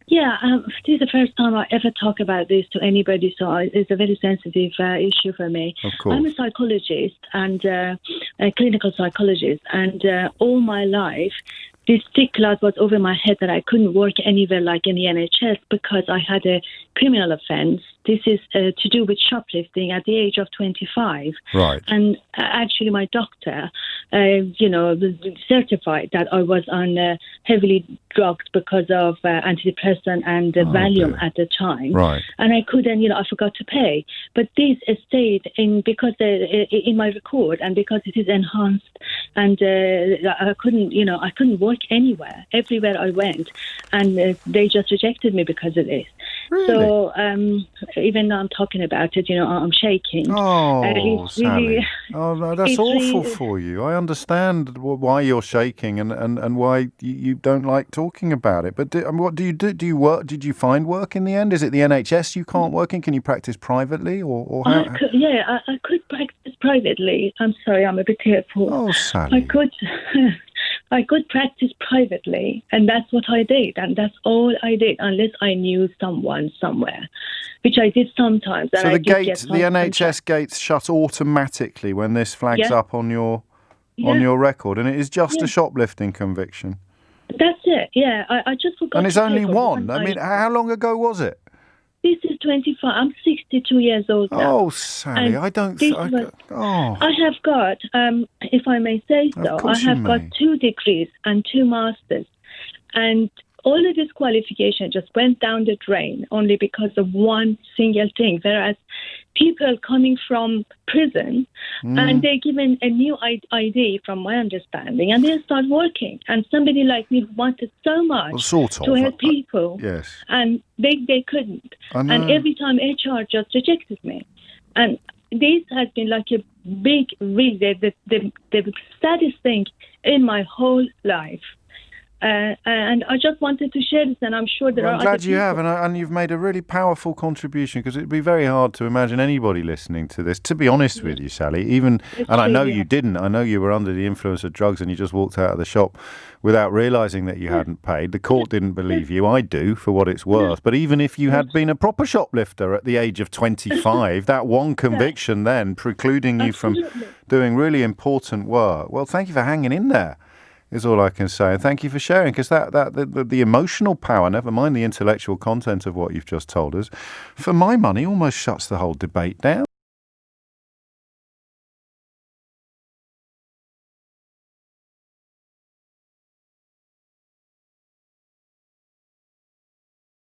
Yeah, this is the first time I ever talk about this to anybody, so it's a very sensitive issue for me. Of course. I'm a psychologist and a clinical psychologist, and all my life, this thick cloud was over my head that I couldn't work anywhere like in the NHS because I had a criminal offence. This is to do with shoplifting at the age of 25. Right. And actually my doctor, certified that I was on heavily drugged because of antidepressant and Valium at the time. Right. And I couldn't, I forgot to pay. But this stayed in my record, and because it is enhanced, and I couldn't work anywhere, everywhere I went, and they just rejected me because of this. Really? So even though I'm talking about it, I'm shaking. Oh, Sally. Really, Oh, no, that's awful for you. I understand why you're shaking and why you don't like talking about it. But what do you do? Do you work? Did you find work in the end? Is it the NHS you can't work in? Can you practice privately? Or how? I could practice privately. I'm sorry, I'm a bit tearful. Oh, Sally. I could practice privately, and that's what I did, and that's all I did, unless I knew someone somewhere, which I did sometimes. So the NHS gates shut automatically when this flags up on your record, and it is just a shoplifting conviction. That's it. Yeah, I just forgot. And it's only one. I mean, how long ago was it? This is 25. I'm 62 years old now. Oh, Sally, I don't... I have got, if I may say so, I have got 2 degrees and 2 masters. And all of this qualification just went down the drain only because of one single thing. Whereas people coming from prison and they're given a new ID, from my understanding, and they start working. And somebody like me wanted so much to help people. Yes. And they couldn't. And every time HR just rejected me. And this has been like a big, really, the saddest thing in my whole life. And I just wanted to share this, and I'm sure there are other people. I'm glad you have, and you've made a really powerful contribution, because it'd be very hard to imagine anybody listening to this, to be honest with you, Sally, and I know you didn't. I know you were under the influence of drugs and you just walked out of the shop without realising that you hadn't paid. The court didn't believe you. I do, for what it's worth. But even if you had been a proper shoplifter at the age of 25, that one conviction then precluding you from doing really important work. Well, thank you for hanging in there, is all I can say. And thank you for sharing, because the emotional power, never mind the intellectual content of what you've just told us, for my money almost shuts the whole debate down.